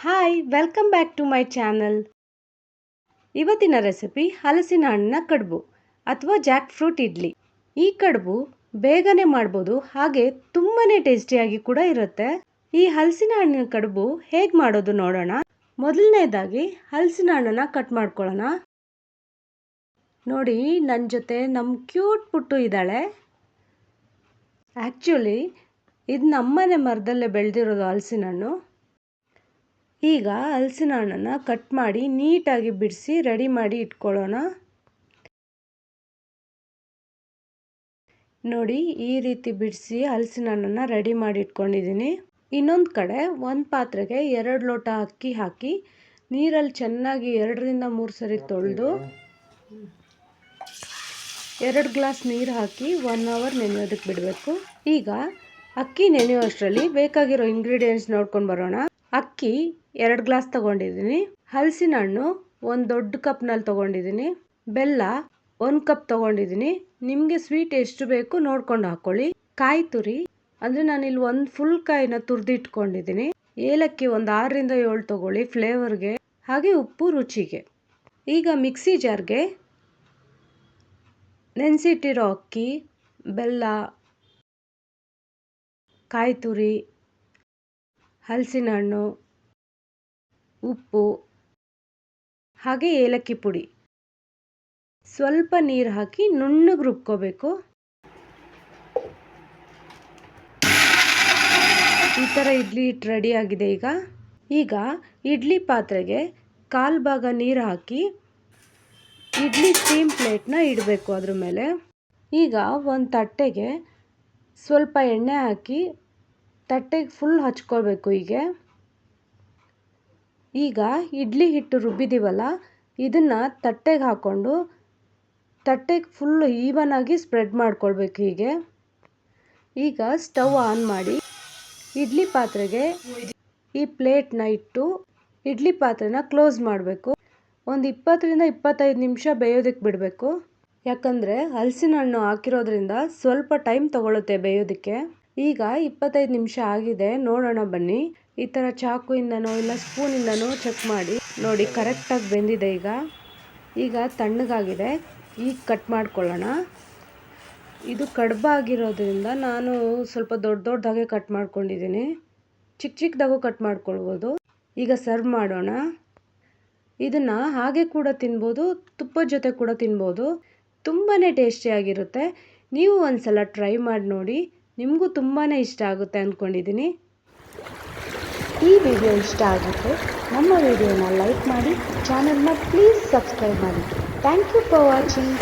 Hi welcome back to my channel. ಇವತ್ತಿನ recipe ಹಲಸಿನ ಹಣ್ಣಿನ ಕಡುಬು ಅಥವಾ ಜಾಕ್ ಫ್ರೂಟ್ ಇಡ್ಲಿ. ಈ ಕಡುಬು ಬೇಗನೆ ಮಾಡ್ಬೋದು, ಹಾಗೆ ತುಂಬಾ ಟೇಸ್ಟಿಯಾಗಿ ಕೂಡ ಇರುತ್ತೆ. ಈ ಹಲಸಿನ ಹಣ್ಣಿನ ಕಡುಬು ಹೇಗೆ ಮಾಡೋದು ನೋಡೋಣ. ಮೊದಲನೇದಾಗಿ ಹಲಸಿನ ಹಣ್ಣನ್ನು ಕಟ್ ಮಾಡ್ಕೊಳ್ಳೋಣ. ನೋಡಿ, ನನ್ನ ಜೊತೆ ನಮ್ಮ ಕ್ಯೂಟ್ ಪುಟ್ಟು ಇದ್ದಾಳೆ. ಆ್ಯಕ್ಚುಲಿ ಇದು ನಮ್ಮನೆ ಮರದಲ್ಲೇ ಬೆಳೆದಿರೋದು ಹಲಸಿನ ಹಣ್ಣು. ಈಗ ಹಲಸಿನ ಹಣ್ಣನ್ನು ಕಟ್ ಮಾಡಿ ನೀಟಾಗಿ ಬಿಡಿಸಿ ರೆಡಿ ಮಾಡಿ ಇಟ್ಕೊಳ್ಳೋಣ. ನೋಡಿ, ಈ ರೀತಿ ಬಿಡಿಸಿ ಹಲಸಿನ ಹಣ್ಣನ್ನು ರೆಡಿ ಮಾಡಿ ಇಟ್ಕೊಂಡಿದ್ದೀನಿ. ಇನ್ನೊಂದು ಕಡೆ ಒಂದು ಪಾತ್ರೆಗೆ 2 ಲೋಟ ಅಕ್ಕಿ ಹಾಕಿ ನೀರಲ್ಲಿ ಚೆನ್ನಾಗಿ 2 ರಿಂದ 3 ಸರಿ ತೊಳೆದು 2 ಗ್ಲಾಸ್ ನೀರು ಹಾಕಿ 1 ಅವರ್ ನೆನೆಯೋದಕ್ಕೆ ಬಿಡಬೇಕು. ಈಗ ಅಕ್ಕಿ ನೆನೆಯುವಷ್ಟರಲ್ಲಿ ಬೇಕಾಗಿರೋ ಇಂಗ್ರೀಡಿಯೆಂಟ್ಸ್ ನೋಡ್ಕೊಂಡು ಬರೋಣ. ಅಕ್ಕಿ 2 ಗ್ಲಾಸ್ ತಗೊಂಡಿದ್ದೀನಿ. ಹಲಸಿನ ಹಣ್ಣು 1 ದೊಡ್ಡ ಕಪ್ನಲ್ಲಿ ತಗೊಂಡಿದ್ದೀನಿ. ಬೆಲ್ಲ 1 ಕಪ್ ತಗೊಂಡಿದ್ದೀನಿ. ನಿಮಗೆ ಸ್ವೀಟ್ ಎಷ್ಟು ಬೇಕು ನೋಡ್ಕೊಂಡು ಹಾಕೊಳ್ಳಿ. ಕಾಯಿ ತುರಿ ಅಂದರೆ ನಾನಿಲ್ಲಿ 1 ಫುಲ್ ಕಾಯಿನ ತುರಿದು ಇಟ್ಕೊಂಡಿದ್ದೀನಿ. ಏಲಕ್ಕಿ 6 ರಿಂದ 7 ತಗೊಳ್ಳಿ ಫ್ಲೇವರ್ಗೆ. ಹಾಗೆ ಉಪ್ಪು ರುಚಿಗೆ. ಈಗ ಮಿಕ್ಸಿ ಜಾರ್ಗೆ ನೆನೆಸಿಟ್ಟಿರೋ ಅಕ್ಕಿ, ಬೆಲ್ಲ, ಕಾಯಿ ತುರಿ, ಹಲಸಿನ ಹಣ್ಣು, ಉಪ್ಪು ಹಾಗೆ ಏಲಕ್ಕಿ ಪುಡಿ ಸ್ವಲ್ಪ ನೀರು ಹಾಕಿ ನುಣ್ಣಗೆ ರುಬ್ಕೋಬೇಕು. ಈ ಥರ ಇಡ್ಲಿ ಹಿಟ್ಟು ರೆಡಿ ಆಗಿದೆ. ಈಗ ಇಡ್ಲಿ ಪಾತ್ರೆಗೆ 1/4 ಭಾಗ ನೀರು ಹಾಕಿ ಇಡ್ಲಿ ಸ್ಟೀಮ್ ಪ್ಲೇಟ್ನ ಇಡಬೇಕು ಅದ್ರ ಮೇಲೆ. ಈಗ ಒಂದು ತಟ್ಟೆಗೆ ಸ್ವಲ್ಪ ಎಣ್ಣೆ ಹಾಕಿ ತಟ್ಟೆಗೆ ಫುಲ್ ಹಚ್ಕೋಬೇಕು. ಈಗ ಇಡ್ಲಿ ಹಿಟ್ಟು ರುಬ್ಬಿದ್ದೀವಲ್ಲ, ಇದನ್ನು ತಟ್ಟೆಗೆ ಹಾಕ್ಕೊಂಡು ತಟ್ಟೆಗೆ ಫುಲ್ಲು ಈವನ್ ಆಗಿ ಸ್ಪ್ರೆಡ್ ಮಾಡ್ಕೊಳ್ಬೇಕು. ಈಗ ಸ್ಟವ್ ಆನ್ ಮಾಡಿ ಇಡ್ಲಿ ಪಾತ್ರೆಗೆ ಈ ಪ್ಲೇಟ್ನ ಇಟ್ಟು ಇಡ್ಲಿ ಪಾತ್ರೆನ ಕ್ಲೋಸ್ ಮಾಡಬೇಕು. ಒಂದು 20 ರಿಂದ 25 ನಿಮಿಷ ಬೇಯೋದಕ್ಕೆ ಬಿಡಬೇಕು. ಯಾಕಂದರೆ ಹಲಸಿನ ಹಣ್ಣು ಹಾಕಿರೋದ್ರಿಂದ ಸ್ವಲ್ಪ ಟೈಮ್ ತಗೊಳುತ್ತೆ ಬೇಯೋದಕ್ಕೆ. ಈಗ 25 ನಿಮಿಷ ಆಗಿದೆ, ನೋಡೋಣ ಬನ್ನಿ. ಈ ಥರ ಚಾಕುಯಿಂದನೋ ಇಲ್ಲ ಸ್ಪೂನಿಂದನೋ ಚೆಕ್ ಮಾಡಿ. ನೋಡಿ, ಕರೆಕ್ಟಾಗಿ ಬೆಂದಿದೆ. ಈಗ ತಣ್ಣಗಾಗಿದೆ. ಈಗ ಕಟ್ ಮಾಡ್ಕೊಳ್ಳೋಣ. ಇದು ಕಡುಬಾಗಿರೋದ್ರಿಂದ ನಾನು ಸ್ವಲ್ಪ ದೊಡ್ಡದಾಗೆ ಕಟ್ ಮಾಡ್ಕೊಂಡಿದ್ದೀನಿ. ಚಿಕ್ಕದಾಗೂ ಕಟ್ ಮಾಡ್ಕೊಳ್ಬೋದು. ಈಗ ಸರ್ವ್ ಮಾಡೋಣ. ಇದನ್ನು ಹಾಗೆ ಕೂಡ ತಿನ್ಬೋದು, ತುಪ್ಪದ ಜೊತೆ ಕೂಡ ತಿನ್ಬೋದು. ತುಂಬಾ ಟೇಸ್ಟಿಯಾಗಿರುತ್ತೆ. ನೀವು ಒಂದ್ಸಲ ಟ್ರೈ ಮಾಡಿ ನೋಡಿ, ನಿಮಗೂ ತುಂಬಾ ಇಷ್ಟ ಆಗುತ್ತೆ ಅಂದ್ಕೊಂಡಿದ್ದೀನಿ. ಈ ವಿಡಿಯೋ ಇಷ್ಟ ಆಗಿದ್ರೆ ನಮ್ಮ ವಿಡಿಯೋನ ಲೈಕ್ ಮಾಡಿ, ಚಾನಲ್ನ ಪ್ಲೀಸ್ ಸಬ್ಸ್ಕ್ರೈಬ್ ಮಾಡಿ. Thank you for watching.